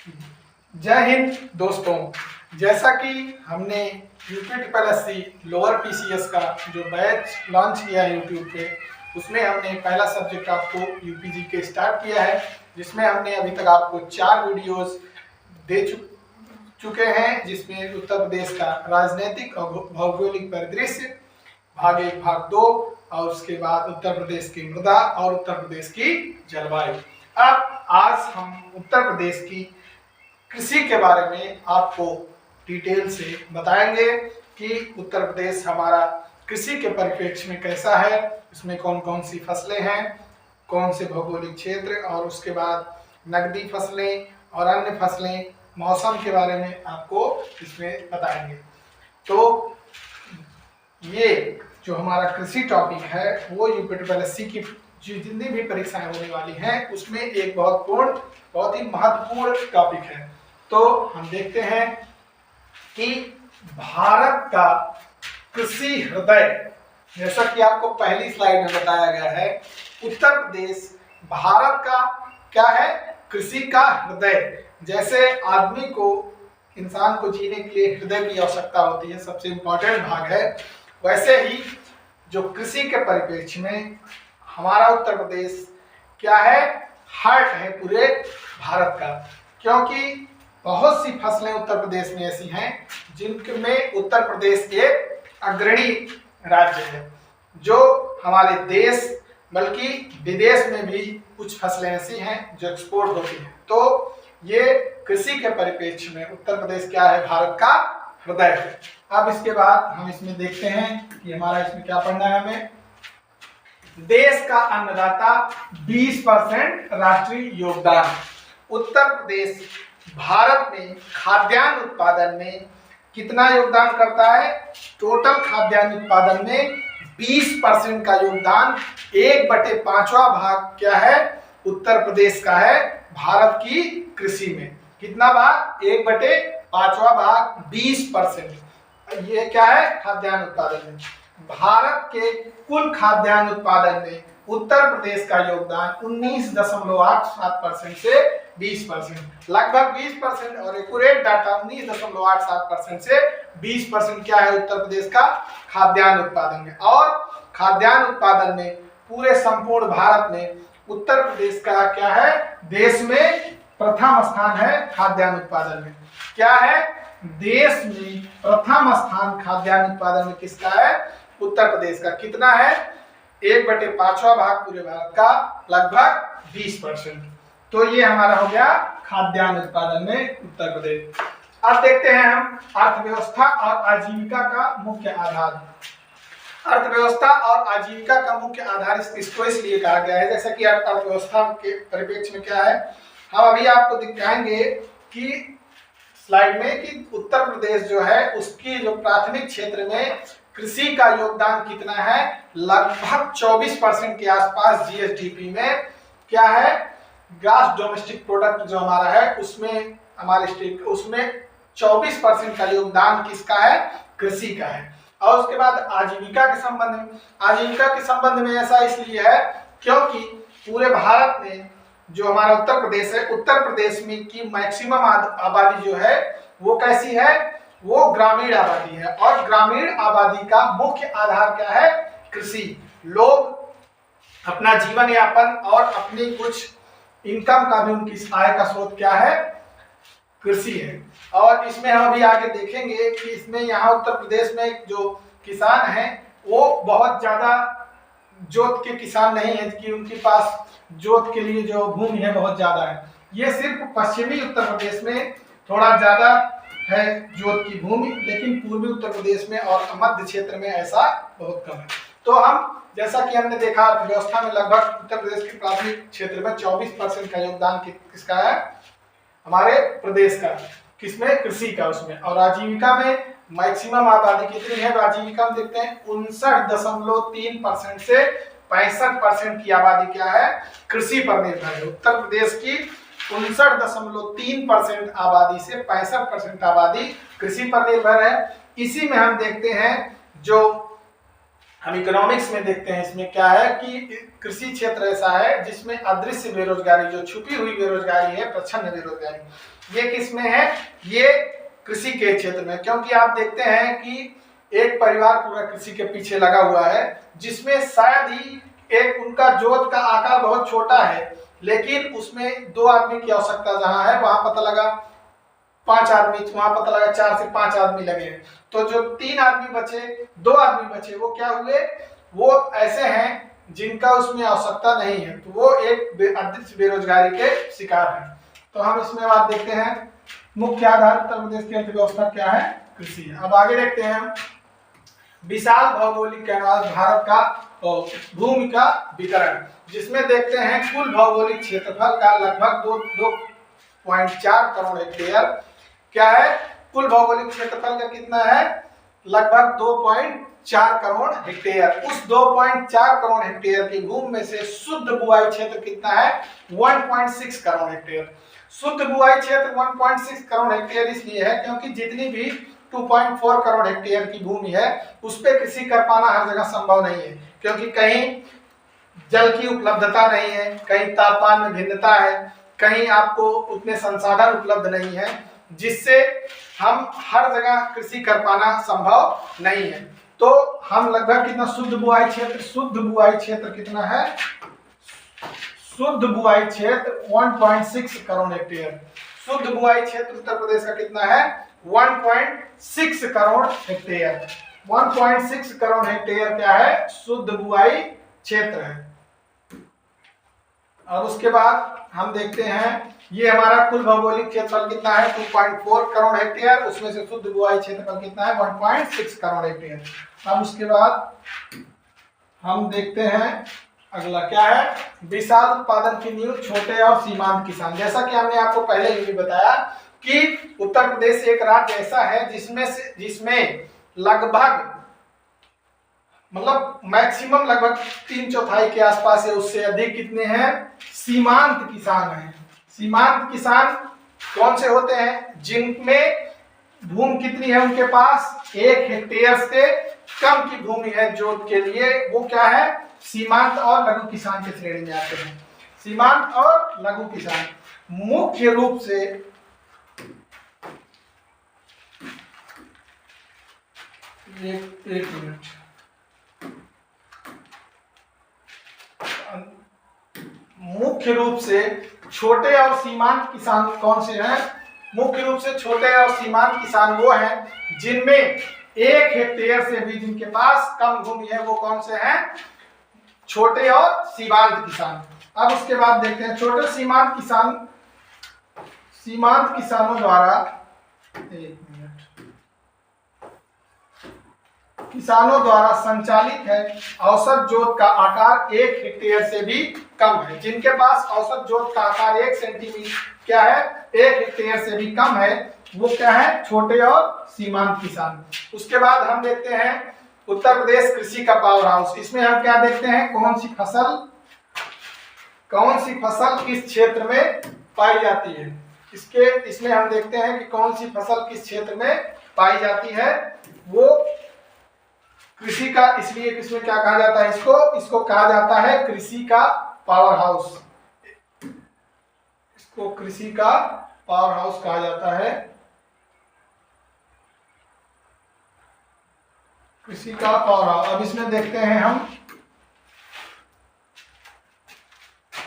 जय हिंद दोस्तों। जैसा कि हमने यूपी लोअर पीसीएस का जो बैच लॉन्च किया है यूट्यूब पे, उसमें हमने पहला सब्जेक्ट आपको यूपीजी के स्टार्ट किया है, जिसमें हमने अभी तक आपको 4 वीडियोस दे चुके हैं, जिसमें उत्तर प्रदेश का राजनीतिक और भौगोलिक परिदृश्य भाग 1 भाग 2 और उसके बाद उत्तर प्रदेश की मृदा और उत्तर प्रदेश की जलवायु। अब आज हम उत्तर प्रदेश की कृषि के बारे में आपको डिटेल से बताएंगे कि उत्तर प्रदेश हमारा कृषि के परिप्रेक्ष्य में कैसा है, इसमें कौन कौन सी फसलें हैं, कौन से भौगोलिक क्षेत्र, और उसके बाद नकदी फसलें और अन्य फसलें, मौसम के बारे में आपको इसमें बताएंगे। तो ये जो हमारा कृषि टॉपिक है वो यूपीएससी की जितनी भी परीक्षाएं होने वाली हैं उसमें एक बहुत ही महत्वपूर्ण टॉपिक है। तो हम देखते हैं कि भारत का कृषि हृदय, जैसा कि आपको पहली स्लाइड में बताया गया है, उत्तर प्रदेश भारत का क्या है, कृषि का हृदय। जैसे आदमी को, इंसान को जीने के लिए हृदय की आवश्यकता होती है, सबसे इम्पोर्टेंट भाग है, वैसे ही जो कृषि के परिप्रेक्ष्य में हमारा उत्तर प्रदेश क्या है, हार्ट है पूरे भारत का। क्योंकि बहुत सी फसलें उत्तर प्रदेश में ऐसी हैं जिनमें उत्तर प्रदेश एक अग्रणी राज्य है, जो हमारे देश बल्कि विदेश में भी कुछ फसलें ऐसी हैं जो एक्सपोर्ट होती हैं। तो ये कृषि के परिप्रेक्ष्य में उत्तर प्रदेश क्या है, भारत का हृदय है। अब इसके बाद हम इसमें देखते हैं कि हमारा इसमें क्या पढ़ना है, हमें देश का अन्नदाता 20% राष्ट्रीय योगदान। उत्तर प्रदेश भारत में खाद्यान्न उत्पादन में कितना योगदान करता है, टोटल खाद्यान्न उत्पादन में 20% का योगदान, 1/5वां भाग क्या है, उत्तर प्रदेश का है भारत की कृषि में। कितना भाग, 1/5वां भाग, 20%। ये क्या है, खाद्यान्न उत्पादन में। भारत के कुल खाद्यान्न उत्पादन में उत्तर प्रदेश का योगदान 19.87% से 20%, लगभग 20%, और एक्यूरेट डाटा 19.87% से 20% क्या है उत्तर प्रदेश का खाद्यान्न उत्पादन में। और खाद्यान्न उत्पादन में पूरे संपूर्ण भारत में उत्तर प्रदेश का क्या है, देश में प्रथम स्थान है खाद्यान्न उत्पादन में। क्या है, देश में प्रथम स्थान खाद्यान्न उत्पादन में किसका है, उत्तर प्रदेश का। कितना है, 1/5वां भाग पूरे भारत का, लगभग 20%। तो ये हमारा हो गया खाद्यान्न उत्पादन में उत्तर प्रदेश। अब देखते हैं हम अर्थव्यवस्था और आजीविका का मुख्य आधार। अर्थव्यवस्था और आजीविका का मुख्य आधार इसको इसलिए कहा गया है, जैसा कि अर्थव्यवस्था के परिप्रेक्ष्य में क्या है, हम अभी आपको दिखाएंगे कि स्लाइड में कि उत्तर प्रदेश जो है उसकी जो प्राथमिक क्षेत्र में कृषि का योगदान कितना है, लगभग 24% के आसपास जीएसडीपी में क्या है, ग्रॉस डोमेस्टिक प्रोडक्ट जो हमारा है उसमें, हमारे स्टेट उसमें 24% का योगदान किसका है, कृषि का है। और उसके बाद आजीविका के संबंध में ऐसा इसलिए है क्योंकि पूरे भारत में जो हमारा उत्तर प्रदेश है, उत्तर प्रदेश में की मैक्सिमम आबादी जो है वो कैसी है, वो ग्रामीण आबादी है। और ग्रामीण आबादी का मुख्य आधार क्या है, कृषि। लोग अपना जीवन यापन और अपनी कुछ इनकम का भी, उनकी आय का स्रोत क्या है, कृषि है। और इसमें हम अभी आगे देखेंगे कि इसमें यहाँ उत्तर प्रदेश में जो किसान हैं वो बहुत ज्यादा जोत के किसान नहीं है कि उनके पास जोत के लिए जो भूमि है बहुत ज्यादा है। ये सिर्फ पश्चिमी उत्तर प्रदेश में थोड़ा ज्यादा है जोत की भूमि, लेकिन पूर्वी उत्तर प्रदेश में और मध्य क्षेत्र में ऐसा बहुत कम है। तो हम जैसा कि हमने देखा अर्थव्यवस्था में लगभग उत्तर प्रदेश के प्राथमिक क्षेत्र में 24% का योगदान किसका है, हमारे प्रदेश का, किसमें, कृषि का उसमें। और आजीविका में मैक्सिमम आबादी कितनी है, आजीविका में देखते हैं 59.3% से 65% की आबादी क्या है, कृषि पर निर्भर है। उत्तर प्रदेश की 59.3% आबादी से 65% आबादी कृषि पर निर्भर है। इसी में हम देखते हैं जो हम इकोनॉमिक्स में देखते हैं इसमें क्या है कि कृषि क्षेत्र ऐसा है जिसमें अदृश्य बेरोजगारी, जो छुपी हुई बेरोजगारी है, प्रच्छन्न बेरोजगारी, ये किसमें है? ये कृषि के क्षेत्र में। क्योंकि आप देखते हैं कि एक परिवार पूरा कृषि के पीछे लगा हुआ है, जिसमें शायद ही एक उनका जोत का आकार बहुत छोटा है, लेकिन उसमें 2 आदमी की आवश्यकता जहां है वहां पता लगा 5 आदमी, वहां पता लगा 4 से 5 आदमी लगे हैं। तो जो 3 आदमी बचे, 2 आदमी बचे, वो क्या हुए? वो ऐसे हैं जिनका उसमें आवश्यकता नहीं है, तो वो एक अदृश्य बेरोजगारी के शिकार हैं। तो हम इसमें बात देखते हैं मुख्य आधार उत्तर प्रदेश की अर्थव्यवस्था क्या है? कृषि है। अब आगे देखते हैं हम विशाल भौगोलिक कैनवास भारत का भूमि का वितरण, जिसमें देखते हैं कुल भौगोलिक क्षेत्रफल का लगभग 2.4 करोड़ हेक्टेयर क्या है? कुल भौगोलिक क्षेत्रफल का कितना है? लगभग 2.4 करोड़ हेक्टेयर। उस 2.4 करोड़ हेक्टेयर की भूमि में से शुद्ध बुआई क्षेत्र कितना है? 1.6 करोड़ हेक्टेयर। शुद्ध बुआई क्षेत्र 1.6 करोड़ हेक्टेयर इसलिए है क्योंकि जितनी भी 2.4 करोड़ हेक्टेयर की भूमि है उस पर कृषि कर पाना हर जगह संभव नहीं है, क्योंकि कहीं जल की उपलब्धता नहीं है, कहीं तापमान में भिन्नता है, कहीं आपको उतने संसाधन उपलब्ध नहीं है, जिससे हम हर जगह कृषि कर पाना संभव नहीं है। तो हम लगभग कितना शुद्ध बुआई क्षेत्र, शुद्ध बुआई क्षेत्र कितना है? शुद्ध बुआई क्षेत्र 1.6 करोड़ हेक्टेयर। शुद्ध बुआई क्षेत्र उत्तर प्रदेश का कितना है? 1.6 करोड़ हेक्टेयर। 1.6 करोड़ हेक्टेयर क्या है? शुद्ध बुआई क्षेत्र है। और उसके बाद हम देखते हैं ये हमारा कुल भौगोलिक क्षेत्रफल कितना है? 2.4 करोड़ हेक्टेयर। उसमें से शुद्ध बुआई क्षेत्रफल कितना है? 1.6 करोड़ हेक्टेयर। अब उसके बाद हम देखते हैं अगला क्या है? विशाल उत्पादन की नींव छोटे और सीमांत किसान। जैसा कि हमने आपको पहले ही बताया कि उत्तर प्रदेश एक राज्य ऐसा है जिसमें लगभग मतलब मैक्सिमम लगभग 3/4 के आसपास है, उससे अधिक कितने हैं? सीमांत किसान हैं। सीमांत किसान कौन से होते हैं? जिनमें भूमि कितनी है उनके पास? 1 हेक्टेयर से कम की भूमि है जोत के लिए, वो क्या है? सीमांत और लघु किसान की श्रेणी में आते हैं। सीमांत और लघु किसान मुख्य रूप से एक मिनट, मुख्य रूप से छोटे और सीमांत किसान कौन से हैं? मुख्य रूप से छोटे और सीमांत किसान वो हैं जिनमें 1 हेक्टेयर से भी जिनके पास कम भूमि है, वो कौन से हैं? छोटे और सीमांत किसान। अब उसके बाद देखते हैं छोटे सीमांत किसानों द्वारा संचालित है औसत जोत का आकार 1 हेक्टेयर से भी कम है। जिनके पास औसत जोत का आकार 1 सेंटीमीटर क्या है? 1 हेक्टेयर से भी कम है, वो क्या है? छोटे और सीमांत किसान। उसके बाद हम देखते हैं उत्तर प्रदेश कृषि का पावर हाउस। इसमें हम क्या देखते हैं? कौन सी फसल किस क्षेत्र में पाई जाती है? इसमें हम देखते हैं कि कौन सी फसल किस क्षेत्र में पाई जाती है। वो कृषि का, इसलिए इसमें क्या कहा जाता है? इसको कहा जाता है कृषि का पावर हाउस। इसको कृषि का पावर हाउस कहा जाता है। कृषि का पावर हाउस। अब इसमें देखते हैं हम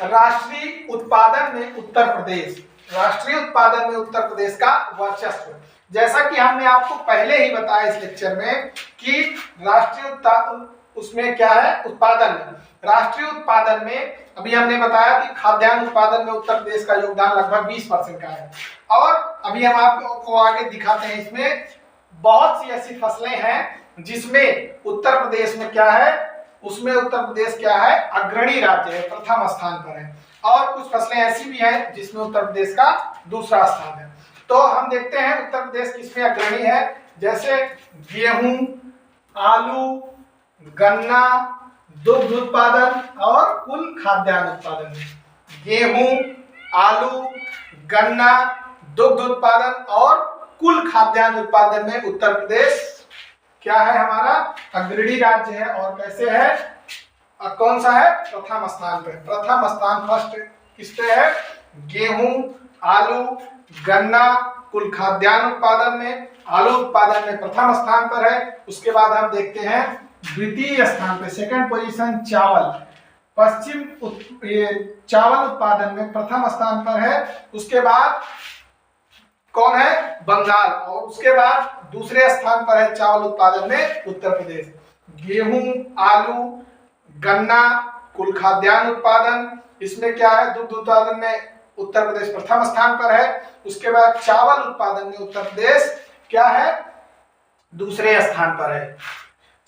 राष्ट्रीय उत्पादन में उत्तर प्रदेश का वर्चस्व। जैसा कि हमने आपको पहले ही बताया इस लेक्चर में कि राष्ट्रीय उसमें क्या है? उत्पादन। राष्ट्रीय उत्पादन में अभी हमने बताया कि खाद्यान्न उत्पादन में उत्तर प्रदेश का योगदान लगभग 20% का है। और अभी हम आपको आगे दिखाते हैं, इसमें बहुत सी ऐसी फसलें हैं जिसमें उत्तर प्रदेश में क्या है? उसमें उत्तर प्रदेश क्या है? अग्रणी राज्य है, प्रथम स्थान पर है। और कुछ फसलें ऐसी भी हैं जिसमें उत्तर प्रदेश का दूसरा स्थान है। तो हम देखते हैं उत्तर प्रदेश किसमें अग्रणी है। जैसे गेहूं, आलू, गन्ना, दुग्ध उत्पादन और कुल खाद्यान्न उत्पादन में। गेहूं, आलू, गन्ना, दुग्ध उत्पादन और कुल खाद्यान्न उत्पादन में उत्तर प्रदेश क्या है हमारा अग्रणी राज्य है। और कैसे है, कौन सा है, प्रथम स्थान पे। प्रथम स्थान फर्स्ट किस पे है, गेहूं, आलू, गन्ना, कुल खाद्यान्न उत्पादन में आलू उत्पादन में प्रथम स्थान पर है। उसके बाद हम देखते हैं द्वितीय स्थान पे, सेकंड पोजीशन चावल, चावल उत्पादन में प्रथम स्थान पर है। उसके बाद कौन है, बंगाल। और उसके बाद दूसरे स्थान पर है चावल उत्पादन में उत्तर प्रदेश। गेहूं, आलू, गन्ना, कुल खाद्यान्न उत्पादन, इसमें क्या है, दुग्ध उत्पादन में उत्तर प्रदेश प्रथम स्थान पर है। उसके बाद चावल उत्पादन में उत्तर प्रदेश क्या है, दूसरे स्थान पर है।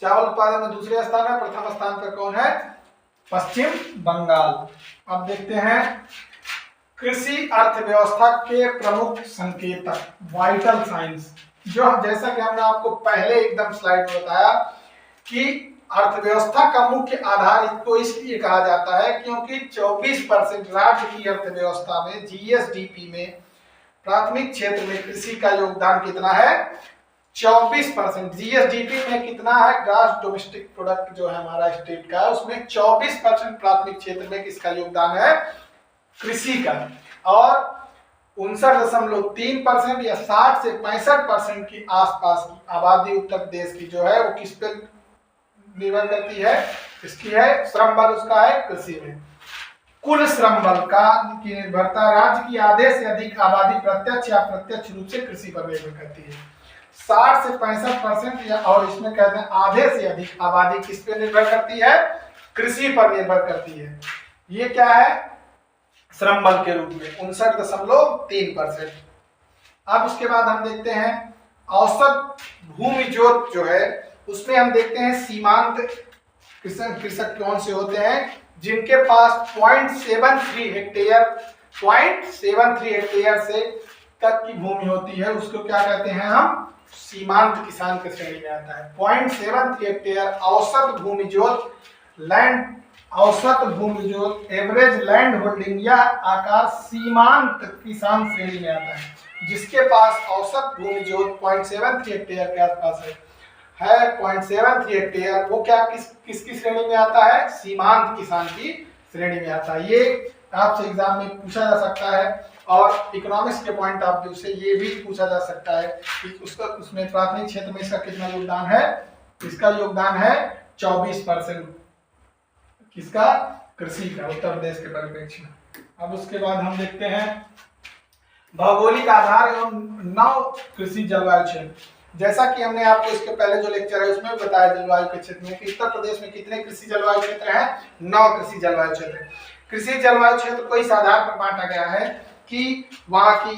चावल उत्पादन में दूसरे स्थान है, प्रथम स्थान पर कौन है, पश्चिम बंगाल। अब देखते हैं कृषि अर्थव्यवस्था के प्रमुख संकेतक, वाइटल साइंस, जो जैसा कि हमने आपको पहले एकदम स्लाइड में बताया कि अर्थव्यवस्था का मुख्य आधार इसको इसलिए कहा जाता है क्योंकि 24% राज्य की अर्थव्यवस्था में, जीएसडीपी में, प्राथमिक क्षेत्र में कृषि का योगदान कितना है, 24%। जीएसडीपी में कितना है, ग्रॉस डोमेस्टिक प्रोडक्ट जो है हमारा स्टेट का, उसमें 24% प्राथमिक क्षेत्र में किसका योगदान है, कृषि का। और 59.3% या 60 से 65% की आसपास की आबादी उत्तर प्रदेश की जो है वो किस पे निर्भर करती है, इसकी है श्रम बल, उसका है कृषि में। कुल श्रम बल की निर्भरता राज्य की आधे से अधिक आबादी प्रत्यक्ष या अप्रत्यक्ष रूप से कृषि पर निर्भर करती है। 60 से 65% या और इसमें कहते हैं आधे से अधिक आबादी किस पे निर्भर करती है, कृषि पर निर्भर करती है। ये क्या है, श्रम बल के रूप में 59.3%। अब उसके बाद हम देखते हैं औसत भूमि जोत जो है, उसमें हम देखते हैं सीमांत कृषक कौन से होते हैं, जिनके पास 0.73 हेक्टेयर से तक की भूमि होती है, उसको क्या कहते हैं हम, सीमांत किसान की श्रेणी में आता है। 0.73 हेक्टेयर औसत भूमि जोत, लैंड औसत भूमि जोत, एवरेज लैंड होल्डिंग या आकार सीमांत किसान श्रेणी में आता है। जिसके पास औसत भूमि जोत 0.73 हेक्टेयर के आसपास है 0.73 हेक्टेयर, वो क्या किसकी श्रेणी में आता है, सीमांत किसान की श्रेणी में आता है। ये आपसे एग्जाम में पूछा जा सकता है। और इकोनॉमिक्स के पॉइंट ऑफ व्यू से ये भी पूछा जा सकता है कि उसमें प्राथमिक क्षेत्र में इसका कितना योगदान है, इसका योगदान है 24%, किसका, कृषि का, उत्तर प्रदेश के परिप्रेक्ष्य में। अब उसके बाद हम देखते हैं भौगोलिक आधार एवं 9 कृषि जलवायु क्षेत्र। जैसा कि हमने आपको इसके पहले जो लेक्चर है उसमें बताया जलवायु के क्षेत्र में कि उत्तर प्रदेश में कितने कृषि जलवायु क्षेत्र हैं, 9 कृषि जलवायु क्षेत्र। कृषि जलवायु क्षेत्र को इस आधार पर बांटा गया है कि वहां की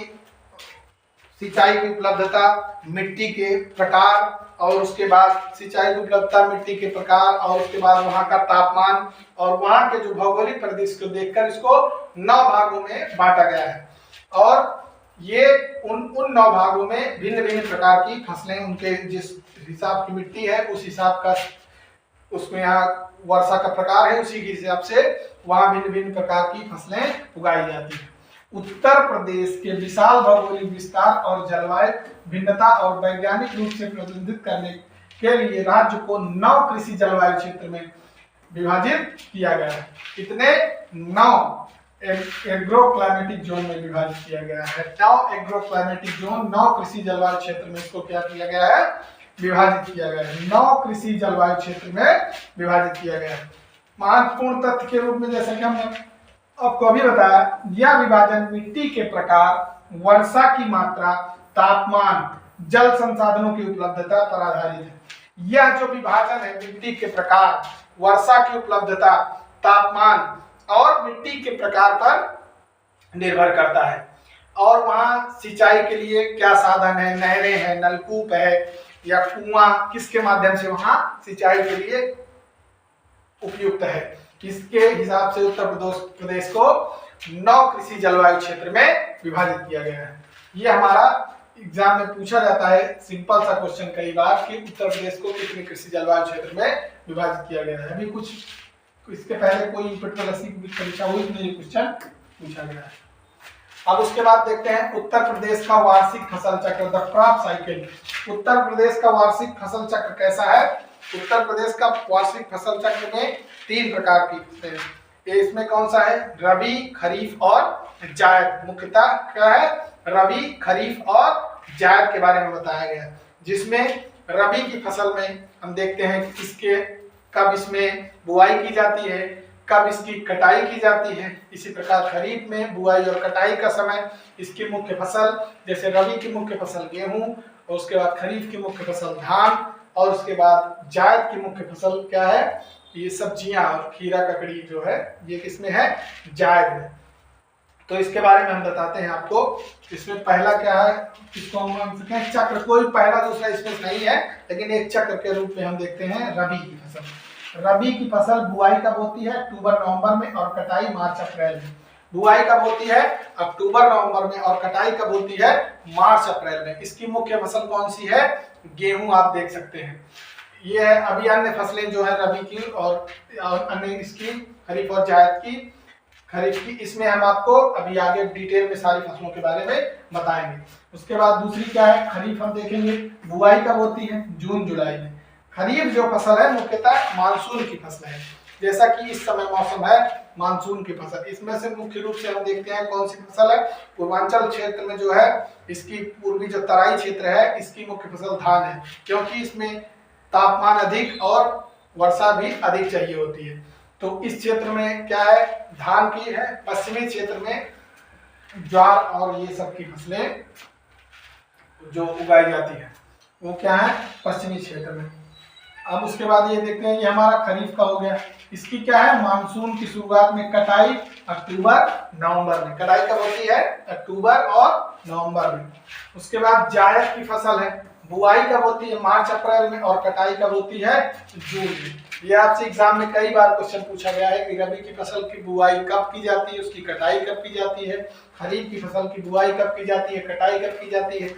सिंचाई की उपलब्धता, मिट्टी के प्रकार, और उसके बाद सिंचाई की उपलब्धता, मिट्टी के प्रकार, और उसके बाद वहां का तापमान और वहां के जो भौगोलिक परिदृश्य को देखकर इसको 9 भागों में बांटा गया है। और ये उन 9 भागों में भिन्न भिन्न प्रकार की फसलें, उनके जिस हिसाब की मिट्टी है उस हिसाब का, उसमें यहाँ वर्षा का प्रकार है उसी के हिसाब से वहां भिन्न भिन्न प्रकार की फसलें उगाई जाती है। उत्तर प्रदेश के विशाल भौगोलिक विस्तार और जलवायु भिन्नता और वैज्ञानिक रूप से प्रतिनिधित्व करने के लिए राज्य को 9 कृषि जलवायु क्षेत्र में विभाजित किया गया है। कितने, 9 एग्रो क्लाइमेटिक जोन में विभाजित किया गया है। 9 एग्रो क्लाइमेटिक जोन, 9 कृषि जलवायु क्षेत्र में इसको क्या किया गया है, विभाजित किया गया है। 9 कृषि जलवायु क्षेत्र में विभाजित किया गया है। महत्वपूर्ण तथ्य के रूप में जैसा कि हमने आपको अभी बताया, यह विभाजन मिट्टी के प्रकार, वर्षा की मात्रा, तापमान, जल संसाधनों की उपलब्धता पर आधारित है। यह जो विभाजन है मिट्टी के प्रकार, वर्षा की उपलब्धता, तापमान और मिट्टी के प्रकार पर निर्भर करता है। और वहाँ सिंचाई के लिए क्या साधन है, नहरें हैं, नलकूप है या कुआं, किसके माध्यम से वहाँ सिंचाई के लिए उपयुक्त है। इसके हिसाब से उत्तर प्रदेश को 9 कृषि जलवायु क्षेत्र में विभाजित किया गया है। ये हमारा एग्जाम में पूछा जाता है सिंपल सा क्वेश्चन कई बार कि उत्तर प्रदेश को कितने कृषि जलवायु क्षेत्र में विभाजित किया गया है। अभी कुछ इसके पहले कोई परीक्षा हुई तो ये क्वेश्चन पूछा गया है। अब उसके बाद देखते हैं उत्तर प्रदेश का वार्षिक फसल चक्र, the crop cycle. Uttar Pradesh का वार्षिक फसल चक्र कैसा है? उत्तर प्रदेश का वार्षिक फसल चक्र में 3 प्रकार की है। इसमें कौन सा है? रबी, खरीफ और जायद। मुख्यतः क्या है? रबी, खरीफ और जायद के बारे में बताया गया, जिसमें रबी की फसल में हम देखते हैं किसके कब इसमें बुआई की जाती है, कब इसकी कटाई की जाती है। इसी प्रकार खरीफ में बुआई और कटाई का समय, इसकी मुख्य फसल, जैसे रबी की मुख्य फसल गेहूं, और उसके बाद खरीफ की मुख्य फसल धान, और उसके बाद जायद की मुख्य फसल क्या है? ये सब्जियां और खीरा ककड़ी जो है ये किसमें है? जायद में। तो इसके बारे में हम बताते हैं आपको। इसमें पहला क्या है, इसको हम चक्र, कोई पहला दूसरा इसमें नहीं है, लेकिन एक चक्र के रूप में हम देखते हैं रबी की फसल। रबी की फसल बुआई कब होती है? अक्टूबर नवंबर में, और कटाई मार्च अप्रैल में। बुआई कब होती है? अक्टूबर नवंबर में, और कटाई कब होती है? मार्च अप्रैल में। इसकी मुख्य फसल कौन सी है? गेहूं, आप देख सकते हैं। ये है। अभी अन्य फसलें जो है रबी की और अन्य इसकी खरीफ और जायद की, खरीफ की, इसमें हम आपको अभी आगे डिटेल में सारी फसलों के बारे में बताएंगे। उसके बाद दूसरी क्या है? खरीफ हम देखेंगे। बुआई कब होती है? जून जुलाई में। खरीफ जो फसल है मुख्यतः मानसून की फसल है, जैसा कि इस समय मौसम है मानसून की फसल। इसमें से मुख्य रूप से हम देखते हैं कौन सी फसल है? पूर्वांचल क्षेत्र में जो है, इसकी पूर्वी जो तराई क्षेत्र है, इसकी मुख्य फसल धान है, क्योंकि इसमें तापमान अधिक और वर्षा भी अधिक चाहिए होती है। तो इस क्षेत्र में क्या है? धान की है। पश्चिमी क्षेत्र में ज्वार और ये सब की फसलें जो उगाई जाती है वो क्या है? पश्चिमी क्षेत्र में। अब उसके बाद ये देखते हैं, ये हमारा खरीफ का हो गया। इसकी क्या है? मानसून की शुरुआत में कटाई अक्टूबर नवंबर में। कटाई कब होती है? अक्टूबर और नवंबर में। उसके बाद जायद की फसल है। बुआई कब होती है? मार्च अप्रैल में, और कटाई कब होती है? जून में। ये आपसे एग्जाम में कई बार क्वेश्चन पूछा गया है कि रबी की फसल की बुआई कब की जाती है, उसकी कटाई कब की जाती है, खरीफ की फसल की बुआई कब की जाती है, कटाई कब की जाती है,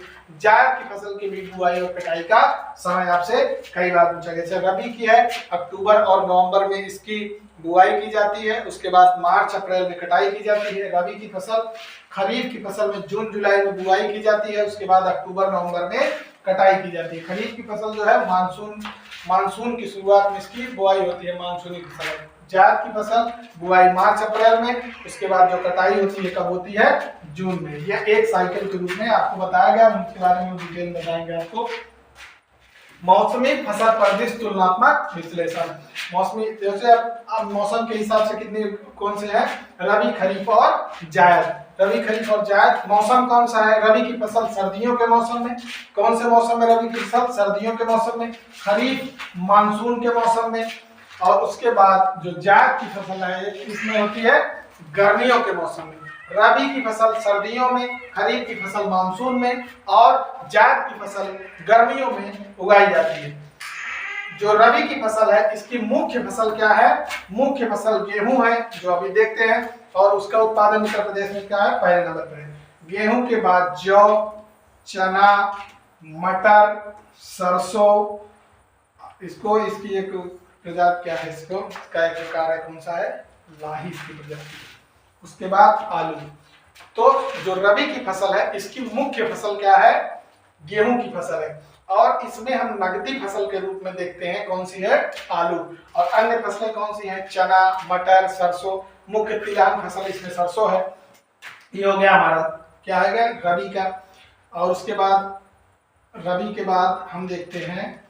जायद की फसल की भी बुआई और कटाई का समय आपसे कई बार पूछा गया। जैसे रबी की है, अक्टूबर और नवंबर में इसकी बुआई की जाती है, उसके बाद मार्च अप्रैल में कटाई की जाती है। रबी की फसल, खरीफ की फसल में जून जुलाई में बुआई की जाती है, उसके बाद अक्टूबर नवंबर में कटाई की जाती है। खरीफ की फसल जो है मानसून की शुरुआत में इसकी बुआई होती है, मानसूनी फसल। जायद की फसल बुआई मार्च अप्रैल में, उसके बाद जो कटाई होती है कब होती है? जून में। यह एक साइकिल के रूप में आपको बताया गया, उनके बारे में डिटेल बताएंगे आपको। मौसमी फसल परिदृश्य तुलनात्मक विश्लेषण। मौसमी, जैसे अब मौसम के हिसाब से कितने कौन से हैं? रबी, खरीफ और जायद। रबी, खरीफ और जायद। मौसम कौन सा है? रबी की फसल सर्दियों के मौसम में। कौन से मौसम में रबी की फसल? सर्दियों के मौसम में। खरीफ मानसून के मौसम में। और उसके बाद जो जायद की फसल है इसमें होती है गर्मियों के मौसम में। रबी की फसल सर्दियों में, खरीफ की फसल मानसून में, और जायद की फसल गर्मियों में उगाई जाती है। जो रबी की फसल है इसकी मुख्य फसल क्या है? मुख्य फसल गेहूं है, जो अभी देखते हैं, और उसका उत्पादन उत्तर प्रदेश में क्या है? पहले नंबर पर है। गेहूं के बाद जौ, चना, मटर, सरसों, इसको इसकी एक प्रजाति क्या है? इसको इसका एक प्रकार है, कौन सा है? लाही इसकी प्रजाति। उसके बाद आलू। तो जो रबी की फसल है इसकी मुख्य फसल क्या है? गेहूं की फसल है, और इसमें हम नकदी फसल के रूप में देखते हैं कौन सी है? आलू। और अन्य फसलें कौन सी हैं? चना, मटर, सरसों। मुख्य तिलहन फसल इसमें सरसों है। ये हो गया हमारा क्या है? रबी का। और उसके बाद रबी के बाद हम देखते हैं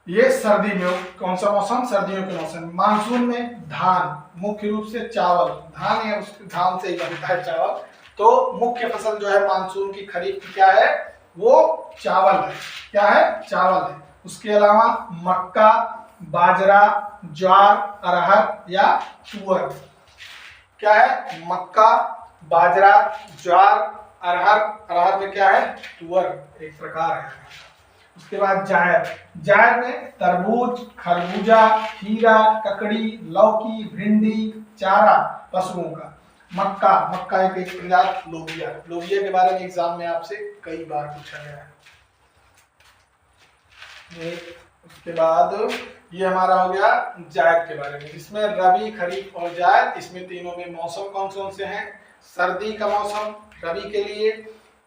ये सर्दी में कौन सा मौसम? सर्दियों के मौसम। मानसून में धान, मुख्य रूप से चावल, धान है, उस धान से ही बनता है चावल। तो मुख्य फसल जो है मानसून की, खरीफ की क्या है? वो चावल है। क्या है? चावल है। उसके अलावा मक्का, बाजरा, ज्वार, अरहर या तुअर। क्या है? मक्का, बाजरा, ज्वार, अरहर। अरहर में क्या है? तुअर एक प्रकार है। उसके बाद जायद। जायद में तरबूज, खरबूजा, खीरा, ककड़ी, लौकी, भिंडी, चारा पशुओं का। मक्का एक प्रजाति लोबिया। लोबिया के बारे में एग्जाम में आपसे कई बार पूछा गया है। उसके बाद ये हमारा हो गया जायद के बारे में, जिसमें रबी, खरीफ और जायद, इसमें तीनों में मौसम कौन कौन से हैं? सर्दी का मौसम रबी के लिए,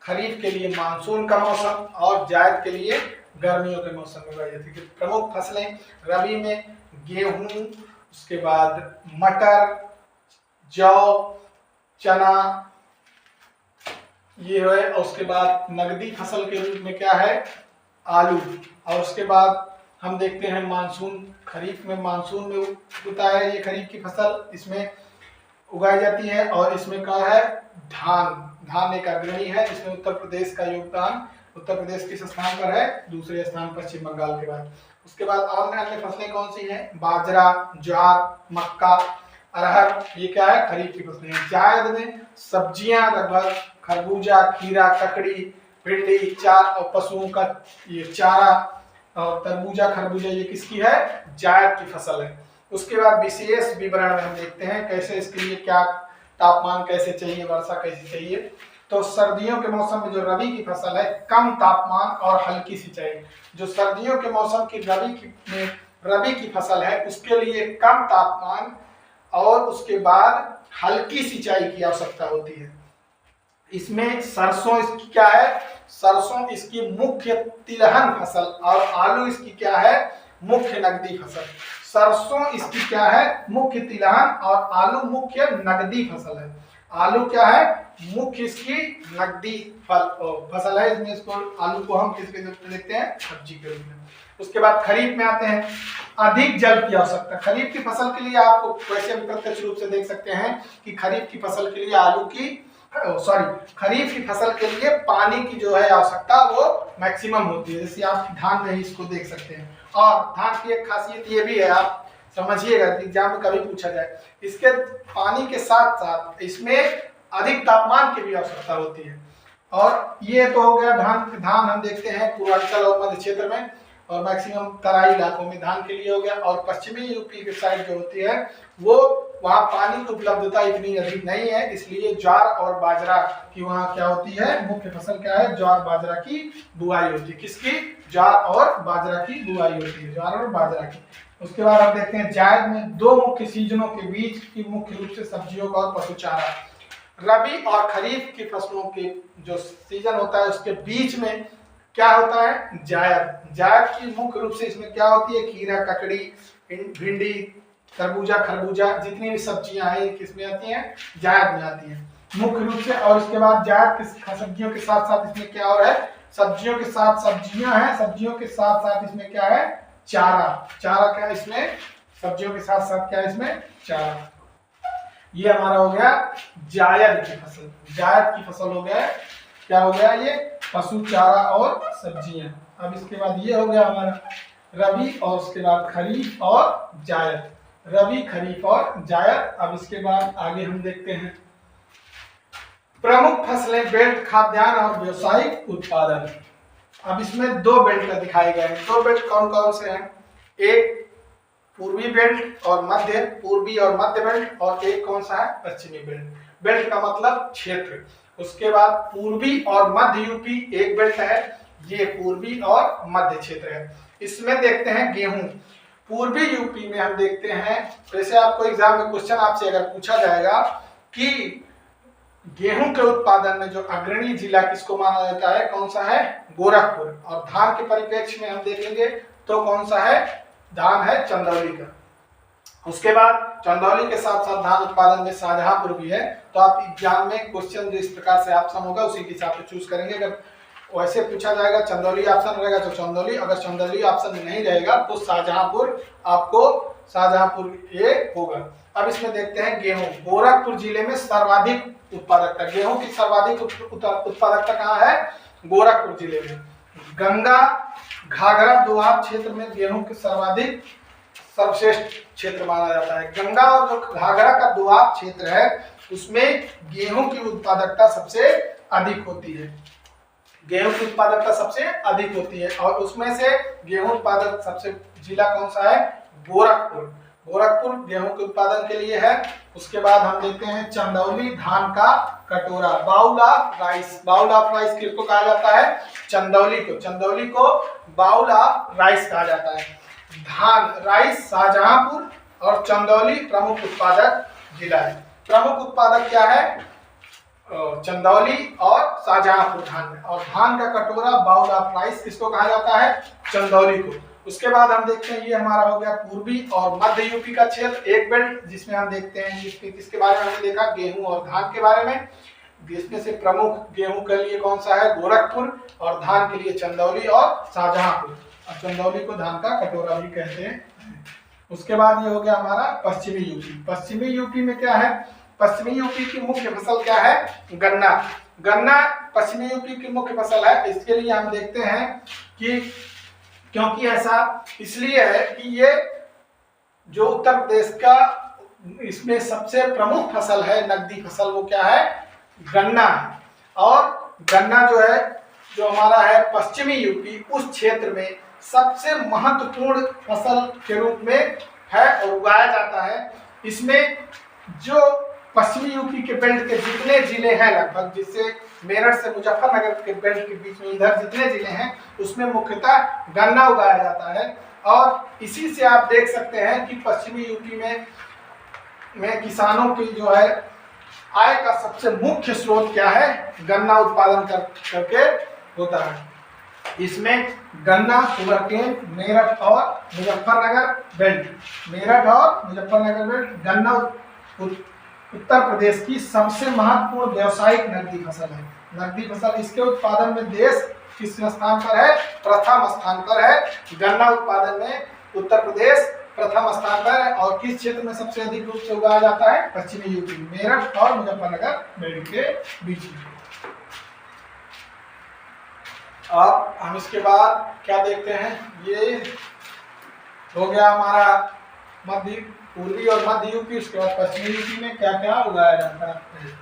खरीफ के लिए मानसून का मौसम और जायद के लिए गर्मियों के मौसम में उगाई जाती है। प्रमुख फसलें रबी में गेहूं, उसके बाद मटर, जौ, चना ये है। और उसके बाद नगदी फसल के रूप में क्या है, आलू। और उसके बाद हम देखते हैं मानसून, खरीफ में मानसून में होता है ये खरीफ की फसल, इसमें उगाई जाती है। और इसमें क्या है, धान एक अग्रणी है। इसमें उत्तर प्रदेश का योगदान, उत्तर प्रदेश किस स्थान पर है, दूसरे स्थान पश्चिम बंगाल के बाद। उसके बाद और अन्य फसलें कौन सी हैं, बाजरा, ज्वार, मक्का, अरहर, ये क्या है, खरीफ की फसलें हैं। जायद में सब्जियां लगभग खरबूजा, खीरा, ककड़ी, भिंडी, और पशुओं का ये चारा और तरबूजा, खरबूजा, ये किसकी है, जायद की फसल है। उसके बाद विशेष विवरण में हम देखते हैं कैसे इसके लिए क्या तापमान कैसे चाहिए, वर्षा कैसे चाहिए। तो सर्दियों के मौसम में जो रबी की फसल है, कम तापमान और हल्की सिंचाई। जो सर्दियों के मौसम की रबी की फसल है, उसके लिए कम तापमान और उसके बाद हल्की सिंचाई की आवश्यकता होती है। इसमें सरसों इसकी क्या है, सरसों इसकी मुख्य तिलहन फसल और आलू इसकी क्या है, मुख्य नगदी फसल। सरसों इसकी क्या है, मुख्य तिलहन और आलू मुख्य नगदी फसल है। आलू क्या है, मुख्य इसकी नगदी फसल है। इसमें इसको आलू को हम किसके रूप में देखते हैं, सब्जी के रूप में। उसके बाद खरीफ में आते हैं, अधिक जल की आवश्यकता। खरीफ की फसल के लिए आपको वैसे भी प्रत्यक्ष रूप से देख सकते हैं कि खरीफ की फसल के लिए खरीफ की फसल के लिए पानी की जो है आवश्यकता वो मैक्सिमम होती है। जैसे आप धान में ही इसको देख सकते हैं। और धान की एक खासियत ये भी है, आप समझिएगा, एग्जाम में कभी पूछा जाए, इसके पानी के साथ साथ इसमें अधिक तापमान की भी आवश्यकता होती है। और ये तो हो गया धान हम देखते हैं पूर्वांचल और मध्य क्षेत्र में और मैक्सिमम तराई इलाकों में धान के लिए हो गया। और पश्चिमी यूपी के साइड जो होती है वो वहाँ पानी की उपलब्धता इतनी अधिक नहीं है, इसलिए ज्वार और बाजरा की वहाँ क्या होती है, मुख्य फसल क्या है, ज्वार बाजरा की बुआई होती है। किसकी, ज्वार और बाजरा की बुआई होती है, ज्वार और बाजरा की। उसके बाद हम देखते हैं जायद में दो मुख्य सीजनों के बीच की मुख्य रूप से सब्जियों का और पशु चारा। रबी और खरीफ की फसलों के जो सीजन होता है उसके बीच में क्या होता है, जायद की मुख्य रूप से इसमें क्या होती है, खीरा, ककड़ी, भिंडी, तरबूजा, खरबूजा, जितनी भी सब्जियां हैं किसमें आती हैं, जायद में आती हैं मुख्य रूप से। और इसके बाद जायद की सब्जियों के साथ साथ इसमें क्या और है, सब्जियों के साथ सब्जियां हैं, सब्जियों के साथ साथ इसमें क्या है, चारा क्या इसमें, सब्जियों के साथ साथ क्या इसमें, चारा। ये हमारा हो गया जायद की फसल। जायद की फसल हो गया, क्या हो गया, ये पशु चारा और सब्जियां। अब इसके बाद ये हो गया हमारा रबी और उसके बाद खरीफ और जायद, रबी, खरीफ और जायद। अब इसके बाद आगे हम देखते हैं प्रमुख फसलें, बेल्ट, खाद्यान्न और व्यावसायिक उत्पादन। अब इसमें दो बेल्ट दिखाए गए हैं। दो बेल्ट कौन कौन से हैं, एक पूर्वी बेल्ट और मध्य, पूर्वी और मध्य बेल्ट, और एक कौन सा है, पश्चिमी बेल्ट। बेल्ट का मतलब क्षेत्र। उसके बाद पूर्वी और मध्य यूपी एक बेल्ट है, ये पूर्वी और मध्य क्षेत्र है। इसमें देखते हैं गेहूं। पूर्वी यूपी में हम देखते हैं, वैसे आपको एग्जाम में क्वेश्चन आपसे अगर पूछा जाएगा कि गेहूं के उत्पादन में जो अग्रणी जिला किसको माना जाता है, कौन सा है, गोरखपुर। और धान के परिप्रेक्ष्य में हम देखेंगे तो कौन सा है, धान है चंदौली का। उसके बाद चंदौली के साथ साथ धान उत्पादन में शाहजहांपुर भी है। तो आप एग्जाम में क्वेश्चन जो इस प्रकार से ऑप्शन होगा उसी के हिसाब से चूज करेंगे। अगर वैसे पूछा जाएगा चंदौली ऑप्शन रहेगा तो चंदौली, अगर चंदौली ऑप्शन में नहीं रहेगा तो शाहजहांपुर, आपको शाहजहांपुर ये होगा। अब इसमें देखते हैं गेहूं। गोरखपुर जिले में सर्वाधिक उत्पादकता, गेहूं की सर्वाधिक उत्पादकता कहाँ है, गोरखपुर जिले में। गंगा घाघरा दोआब क्षेत्र में गेहूं के सर्वश्रेष्ठ क्षेत्र माना जाता है। गंगा और जो घाघरा का दोआब क्षेत्र है उसमें गेहूं की उत्पादकता सबसे अधिक होती है, गेहूं की उत्पादकता सबसे अधिक होती है। और उसमें से गेहूं उत्पादक सबसे जिला कौन सा है, गोरखपुर। गोरखपुर गेहूं के उत्पादन के लिए है। उसके बाद हम देखते हैं चंदौली, धान का कटोरा, bowl of rice. Bowl of rice किसको कहा जाता है, चंदौली को। चंदौली को बाउल ऑफ राइस कहा जाता है। धान, राइस, शाहजहांपुर और चंदौली प्रमुख उत्पादक जिला है। प्रमुख उत्पादक क्या है, चंदौली और शाहजहांपुर धान में। और धान का कटोरा बाउल ऑफ राइस किसको कहा जाता है? चंदौली को। उसके बाद हम देखते हैं, ये हमारा हो गया पूर्वी और मध्य यूपी का क्षेत्र, एक बेल्ट, जिसमें हम देखते हैं किसके बारे में हमने देखा, गेहूं और धान के बारे में। जिसमें से प्रमुख गेहूं के लिए कौन सा है? गोरखपुर, और धान के लिए चंदौली और शाहजहांपुर। और चंदौली को धान का कटोरा भी कहते हैं। उसके बाद ये हो गया हमारा पश्चिमी यूपी। पश्चिमी यूपी में क्या है? पश्चिमी यूपी की मुख्य फसल क्या है? गन्ना। गन्ना पश्चिमी यूपी की मुख्य फसल है। इसके लिए हम देखते हैं कि क्योंकि ऐसा इसलिए है कि ये जो उत्तर प्रदेश का इसमें सबसे प्रमुख फसल है, नकदी फसल, वो क्या है? गन्ना है। और गन्ना जो है, जो हमारा है पश्चिमी यूपी, उस क्षेत्र में सबसे महत्वपूर्ण फसल के रूप में है और उगाया जाता है। इसमें जो पश्चिमी यूपी के बेल्ट के जितने जिले हैं, लगभग जिससे मेरठ से मुजफ्फरनगर के बेल्ट के बीच में इधर जितने जिले हैं, उसमें मुख्यतः गन्ना उगाया जाता है। और इसी से आप देख सकते हैं कि पश्चिमी यूपी में किसानों की जो है आय का सबसे मुख्य स्रोत क्या है? गन्ना उत्पादन करके होता है। इसमें गन्ना सुगरकेन, मेरठ और मुजफ्फरनगर बेल्ट, मेरठ और मुजफ्फरनगर बेल्ट गन्ना उत्तर प्रदेश की सबसे महत्वपूर्ण व्यावसायिक नकदी फसल है। नकदी फसल, इसके उत्पादन में देश किस स्थान पर है? प्रथम स्थान पर है। गन्ना उत्पादन में उत्तर प्रदेश प्रथम स्थान पर है। और किस क्षेत्र में सबसे अधिक रूप से उगाया जाता है? पश्चिमी यूपी, मेरठ और मुजफ्फरनगर बेल्ट के बीच में। अब हम इसके बाद क्या देखते हैं, ये हो गया हमारा मध्य पूर्वी और मध्य यूपी। उसके बाद पश्चिमी यूपी में क्या क्या उगाया जाता है।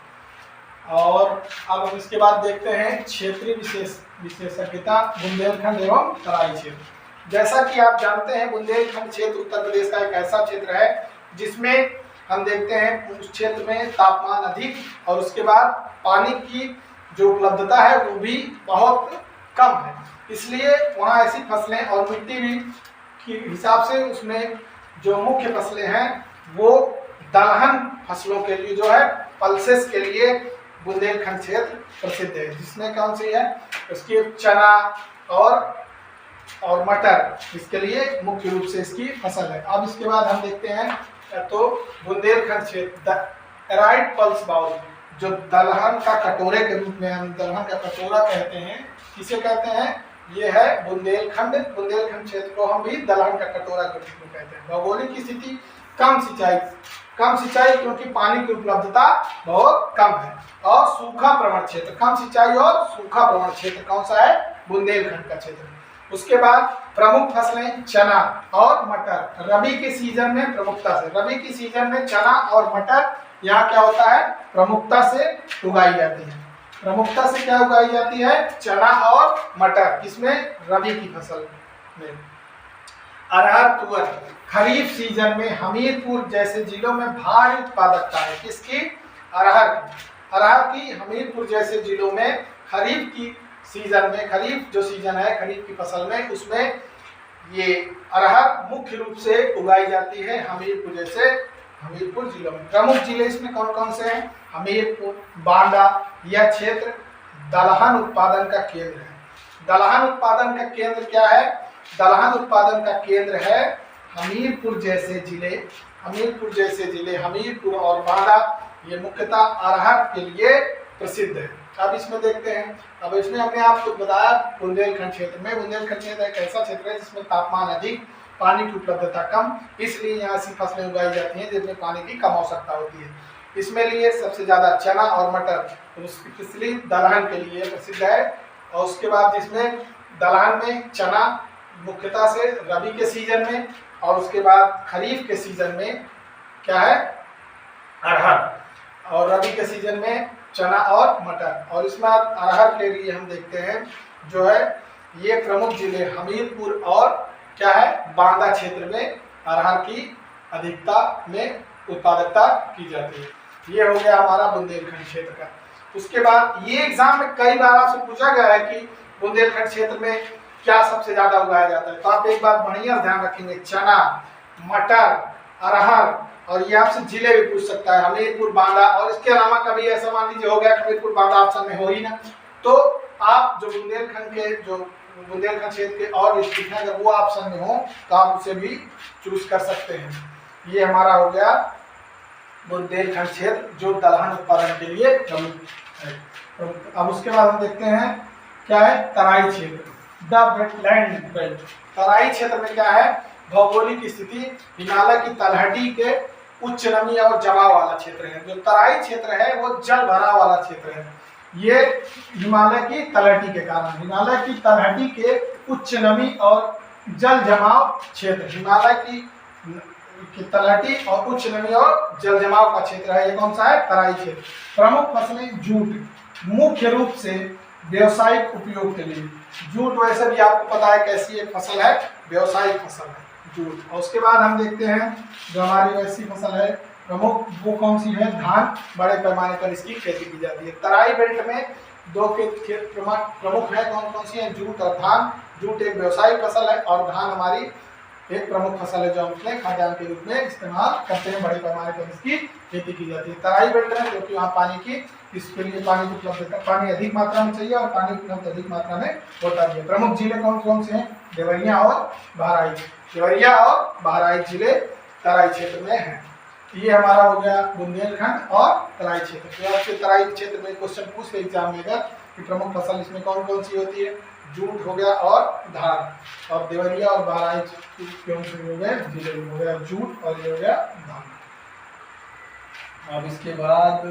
और अब हम इसके बाद देखते हैं क्षेत्रीय विशेषज्ञता, बुंदेलखंड एवं तराई क्षेत्र। जैसा कि आप जानते हैं, बुंदेलखंड क्षेत्र उत्तर प्रदेश का एक ऐसा क्षेत्र है जिसमें हम देखते हैं उस क्षेत्र में तापमान अधिक और उसके बाद पानी की जो उपलब्धता है वो भी बहुत कम है। इसलिए वहाँ ऐसी फसलें और मिट्टी भी के हिसाब से उसमें जो मुख्य फसलें हैं वो दलहन फसलों के लिए जो है पल्सेस के लिए बुंदेलखंड क्षेत्र प्रसिद्ध है। जिसमें कौन सी है? उसकी चना और मटर, इसके लिए मुख्य रूप से इसकी फसल है। अब इसके बाद हम देखते हैं तो बुंदेलखंड क्षेत्र एराइड पल्स बाउल, जो दलहन का कटोरे के रूप में हम दलहन का कटोरा कहते हैं, किसे कहते हैं? ये है बुंदेलखंड क्षेत्र को हम भी दलहन का कटोरा के रूप में कहते हैं। भौगोलिक स्थिति कम सिंचाई क्योंकि पानी की उपलब्धता बहुत कम है। और सूखा प्रवण क्षेत्र, कम सिंचाई और सूखा प्रवण क्षेत्र कौन सा है? बुंदेलखंड का क्षेत्र। उसके बाद प्रमुख फसलें चना और मटर रबी के सीजन में प्रमुखता से, रबी के सीजन में चना और मटर यहाँ क्या होता है? प्रमुखता से उगाई जाती है। प्रमुखता से क्या उगाई जाती है? चना और मटर, किसमें? रबी की फसल में। अरहर, तुअर खरीफ सीजन में हमीरपुर जैसे जिलों में भारी उत्पादकता है। किसकी? अरहर की हमीरपुर जैसे जिलों में खरीफ की सीजन में, खरीफ जो सीजन है खरीफ की फसल में, उसमें ये अरहर मुख्य रूप से उगाई जाती है हमीरपुर जिलों में। प्रमुख जिले इसमें कौन कौन से हैं? हमीरपुर, बांदा। यह क्षेत्र दलहन उत्पादन का केंद्र है। दलहन उत्पादन का केंद्र क्या है? दलहन उत्पादन का केंद्र है हमीरपुर जैसे जिले, हमीरपुर और बांदा, ये मुख्यतः अरहर के लिए प्रसिद्ध है। अब इसमें देखते हैं, अब इसमें हमने आपको बताया बुंदेलखंड क्षेत्र एक ऐसा क्षेत्र है जिसमें तापमान अधिक, पानी की उपलब्धता कम, इसलिए यहाँ ऐसी फसलें उगाई जाती हैं जिसमें पानी की कम आवश्यकता होती है। इसमें लिए सबसे ज्यादा चना और मटर इसलिए दलहन के लिए प्रसिद्ध है। और उसके बाद जिसमें दलहन में चना मुख्यतः से रबी के सीजन में, और उसके बाद खरीफ के सीजन में क्या है? अरहर, और रबी के सीजन में चना और मटर। और इसमें अरहर के लिए हम देखते हैं जो है ये प्रमुख जिले हमीरपुर और क्या है? बांदा क्षेत्र में अरहर की अधिकता में उत्पादकता की जाती है। ये हो गया हमारा बुंदेलखंड क्षेत्र का। उसके बाद ये एग्जाम में कई बार आपसे पूछा गया है कि बुंदेलखंड क्षेत्र में क्या सबसे ज्यादा उगाया जाता है, तो आप एक बात बढ़िया ध्यान रखेंगे, चना, मटर, अरहर और ये आपसे जिले भी पूछ सकता है, हमीरपुर बांदा, और इसके अलावा कभी ऐसा मान लीजिए हो गया हमीरपुर बांदा ऑप्शन में हो ही ना, तो आप जो बुंदेलखंड क्षेत्र के और डिस्ट्रिक्ट हैं अगर वो ऑप्शन में हो तो आप उसे भी चूज कर सकते हैं। ये हमारा हो गया बुंदेलखंड क्षेत्र जो दलहन उत्पादन के लिए प्रमुख है। अब उसके बाद हम देखते हैं क्या है तराई क्षेत्र, द वेटलैंड बेल्ट। तराई क्षेत्र में क्या है, भौगोलिक स्थिति हिमालय की तलहटी के उच्च नमी और जमाव वाला क्षेत्र है। जो तराई क्षेत्र है वो जल भराव वाला क्षेत्र है। ये हिमालय की तलहटी के कारण, हिमालय की तलहटी के उच्च नमी और जल जमाव क्षेत्र, हिमालय की तलहटी और उच्च नमी और जल जमाव का क्षेत्र है। ये कौन सा है, तराई क्षेत्र। प्रमुख फसलें जूट, मुख्य रूप से व्यवसायिक उपयोग के लिए। जूट वैसे भी आपको पता है कैसी एक फसल है, व्यवसायिक फसल है जूट। और उसके बाद हम देखते हैं जो हमारी वैसी फसल है प्रमुख, वो कौन सी है, धान। बड़े पैमाने पर इसकी खेती की जाती है। तराई बेल्ट में दो खेत प्रमुख है, कौन कौन सी है, जूट और धान। जूट एक व्यवसायिक फसल है और धान हमारी एक प्रमुख फसल है जो हम अपने खाद्यान्न के रूप में इस्तेमाल करते हैं। बड़े पैमाने पर इसकी खेती की जाती है तराई बेल्ट में, क्योंकि वहाँ पानी की, इसके लिए पानी की उपलब्धता, पानी अधिक मात्रा में चाहिए और पानी उपलब्ध अधिक मात्रा में होता भी है। प्रमुख जिले कौन कौन से हैं, देवरिया और बहराइच। देवरिया और बहराइच जिले तराई क्षेत्र में हैं। ये हमारा हो गया बुंदेलखंड और तराई क्षेत्र। तो आपसे तराई क्षेत्र में क्वेश्चन पूछ ले एग्जाम में कि प्रमुख फसल इसमें कौन कौन सी होती है, जूट हो गया और धान, और देवरिया और बहराइच कौन से हो गए, जिले हो गया जूट और ये हो गया धान। अब इसके बाद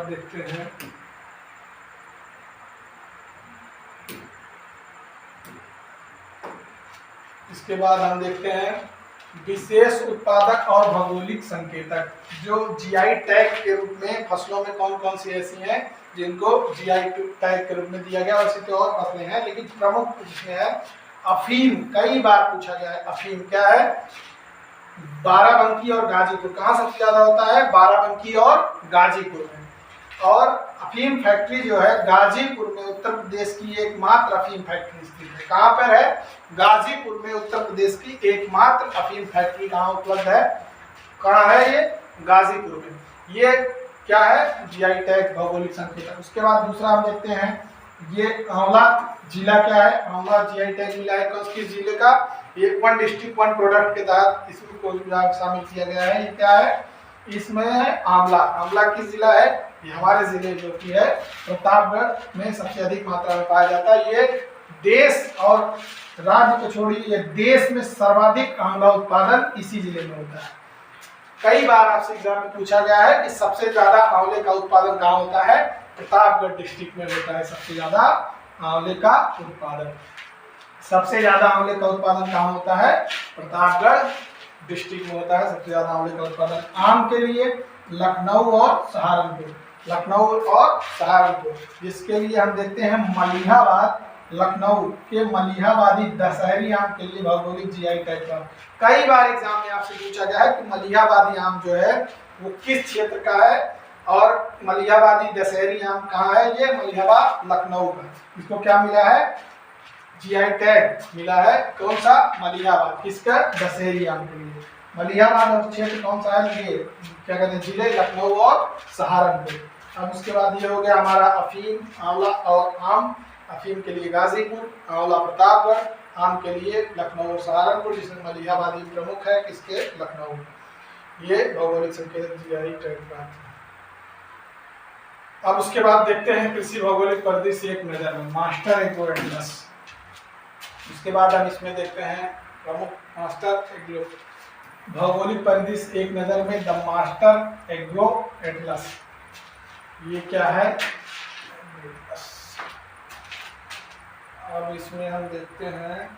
देखते हैं इसके बाद हम देखते हैं विशेष उत्पादक और भौगोलिक संकेतक। जो जीआई टैग के रूप में फसलों में कौन कौन सी ऐसी हैं जिनको जीआई टैग के रूप में दिया गया, वैसे तो और फसलें हैं लेकिन प्रमुख इसमें है अफीम। कई बार पूछा गया है अफीम क्या है, बाराबंकी और गाजीपुर। कहाँ सबसे ज्यादा होता है, बाराबंकी और गाजीपुर में। और अफीम फैक्ट्री जो है गाजीपुर में, उत्तर प्रदेश की एकमात्र अफीम फैक्ट्री स्थित है। कहाँ पर है, गाजीपुर में उत्तर प्रदेश की एकमात्र अफीम फैक्ट्री कहाँ उपलब्ध है, कहाँ है ये, गाजीपुर में। ये क्या है, जीआई टैग भौगोलिक संकेतक। उसके बाद दूसरा हम देखते हैं ये आंवला जिला क्या है, आंवला जीआई टैग मिला है किस जिले का, ये वन डिस्ट्रिक्ट वन प्रोडक्ट के तहत इसमें शामिल किया गया है। ये क्या है, इसमें है आंवला। आंवला किस जिला है, ये हमारे जिले जो कि है प्रतापगढ़ में सबसे अधिक मात्रा में पाया जाता है। ये देश और राज्य को छोड़िए, ये देश में सर्वाधिक आंवला उत्पादन इसी जिले में होता है। कई बार आपसे एग्जाम में पूछा गया है कि सबसे ज्यादा आंवले का उत्पादन कहाँ होता है, प्रतापगढ़ डिस्ट्रिक्ट में होता है सबसे ज्यादा आंवले का उत्पादन। सबसे ज्यादा आंवले का उत्पादन कहाँ होता है, प्रतापगढ़ डिस्ट्रिक्ट में होता है सबसे ज्यादा आंवले का उत्पादन। आम के लिए लखनऊ और सहारनपुर, लखनऊ और सहारनपुर, जिसके लिए हम देखते हैं मलिहाबाद, लखनऊ के मलिहाबादी दशहरी आम के लिए भौगोलिक जीआई टैग का। कई बार एग्जाम में आपसे पूछा गया है कि मलिहाबादी आम जो है वो किस क्षेत्र का है और मलिहाबादी दशहरी आम कहाँ है, ये मलिहाबाद लखनऊ का। इसको क्या मिला है, जीआई टैग मिला है, कौन सा, मलिहाबाद, किसका, दशहरी आम के लिए। मलिहाबाद और क्षेत्र कौन सा है, ये क्या कहते हैं, जिले लखनऊ और सहारनपुर। अब उसके बाद ये हो गया हमारा अफीम, आंवला और आम। अफीम के लिए गाजीपुर, आंवला प्रतापगढ़, आम के लिए लखनऊ और सहारनपुर, जिसमें मलिहाबादी प्रमुख है किसके, लखनऊ। ये भौगोलिक संकेतक जीआई टैग प्राप्त है। अब उसके बाद देखते हैं कृषि भौगोलिक परिदृश्य एक नजर में, मास्टर एग्रो एटलस। उसके बाद हम इसमें देखते हैं प्रमुख मास्टर एग्रो भौगोलिक परिदृश्य एक नजर में, द मास्टर एग्रो एटलस। ये क्या है, अब इसमें हम देखते हैं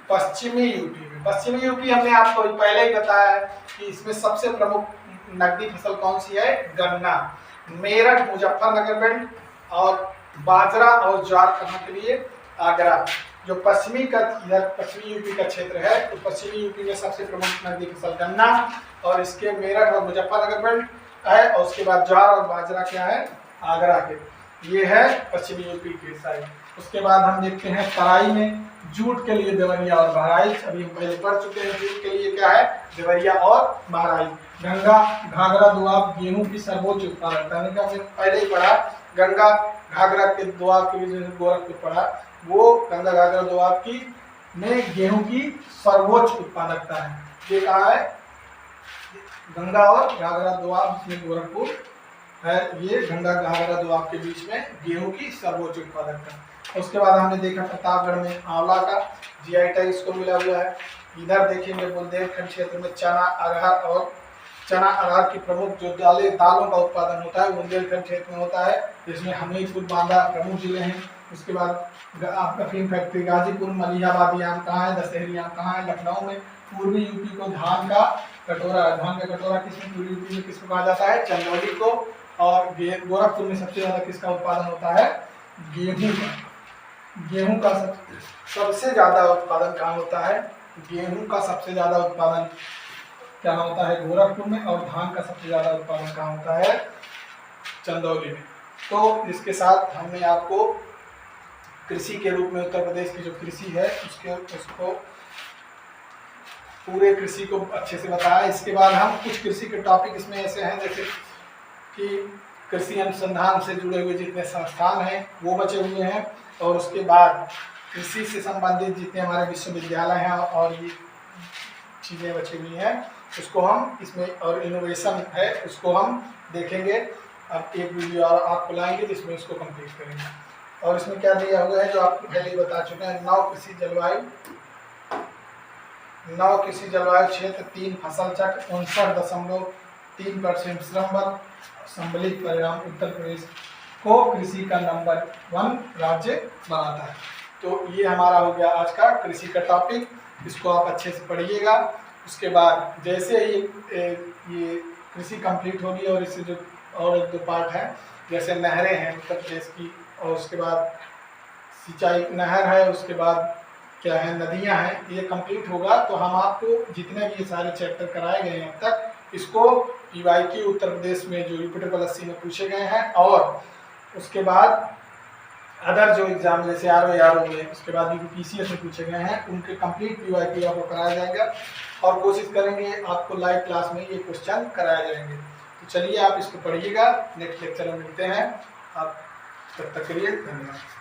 पश्चिमी यूपी में। पश्चिमी यूपी हमने आपको पहले ही बताया है कि इसमें सबसे प्रमुख नकदी फसल कौन सी है, गन्ना। मेरठ मुजफ्फरनगर बेल्ट और बाजरा और ज्वार कहाँ के लिए, आगरा। जो पश्चिमी का इधर पश्चिमी यूपी का क्षेत्र है, तो पश्चिमी यूपी में सबसे प्रमुख नकदी फसल गन्ना और इसके मेरठ और मुजफ्फरनगर बेल्ट है, और उसके बाद ज्वार और बाजरा क्या है, आगरा के। ये है पश्चिमी यूपी के साइड। उसके बाद हम देखते हैं तराई में जूट के लिए देवरिया और बहराइच, अभी हम पहले पढ़ चुके हैं। जूट के लिए क्या है? देवरिया और बहराइच। गंगा घाघरा दोआब गेहूं की सर्वोच्च उत्पादकता, यानी कि हमने पहले ही पढ़ा गंगा घाघरा के दोआब के बीच में गोरखपुर पढ़ा, वो गंगा घाघरा दोआब की में गेहूं की सर्वोच्च उत्पादकता है। ये कहा है गंगा और घाघरा दोआब में गोरखपुर है, ये गंगा घाघरा दोआब के बीच में गेहूं की सर्वोच्च उत्पादकता। उसके बाद हमने देखा प्रतापगढ़ में आंवला का जीआई टैग इसको मिला हुआ है। इधर देखेंगे बुंदेलखंड क्षेत्र में चना अरहर की प्रमुख जो दालों का उत्पादन होता है बुंदेलखंड क्षेत्र में होता है, जिसमें हमीरपुर बांदा प्रमुख जिले हैं। उसके बाद आपका फिल्म फैक्ट्री गाजीपुर, मलिहाबादी आम कहाँ है, दशहरी आम कहाँ है, लखनऊ में। पूर्वी यूपी को धान का कटोरा किसमें पूर्वी यूपी में किसको कहा जाता है? चंदौली को। और गोरखपुर में सबसे ज्यादा किसका उत्पादन होता है? गेहूं का। गेहूं का सबसे ज्यादा उत्पादन कहाँ होता है? गेहूं का सबसे ज्यादा उत्पादन क्या होता है? गोरखपुर में। और धान का सबसे ज्यादा उत्पादन कहाँ होता है? चंदौली में। तो इसके साथ हमने आपको कृषि के रूप में उत्तर प्रदेश की जो कृषि है उसको पूरे कृषि को अच्छे से बताया। इसके बाद हम कुछ कृषि के टॉपिक इसमें ऐसे हैं जैसे कि कृषि अनुसंधान से जुड़े हुए जितने संस्थान हैं वो बचे हुए हैं, और उसके बाद कृषि से संबंधित जितने हमारे विश्वविद्यालय हैं और ये चीज़ें बची हुई हैं उसको हम इसमें, और इनोवेशन है उसको हम देखेंगे। अब एक वीडियो और आपको लाएंगे जिसमें इसको कंप्लीट करेंगे। और इसमें क्या दिया हुआ है जो आपको पहले ही बता चुके हैं, नौ कृषि जलवायु क्षेत्र, 3 फसल चक्र, 59.3% श्रम बल, सम्मिलित परिणाम उत्तर प्रदेश को कृषि का नंबर 1 राज्य बनाता है। तो ये हमारा हो गया आज का कृषि का टॉपिक, इसको आप अच्छे से पढ़िएगा। उसके बाद जैसे ही ये कृषि कंप्लीट होगी और इससे जो और 1-2 पार्ट है जैसे नहरें हैं उत्तर प्रदेश की, और उसके बाद सिंचाई नहर है, उसके बाद क्या है नदियां हैं, ये कंप्लीट होगा तो हम आपको जितने भी ये सारे चैप्टर कराए गए हैं अब तक इसको पीवाईक्यू उत्तर प्रदेश में जो UPSSC में पूछे गए हैं, और उसके बाद अदर जो एग्जाम जैसे RO में उसके बाद UPPCS में पूछे गए हैं उनके कंप्लीट पीवाईक्यू आपको कराया जाएगा, और कोशिश करेंगे आपको लाइव क्लास में ये क्वेश्चन कराए जाएंगे। तो चलिए आप इसको पढ़िएगा, नेक्स्ट लेक्चर में मिलते हैं। आप तब तक के लिए धन्यवाद।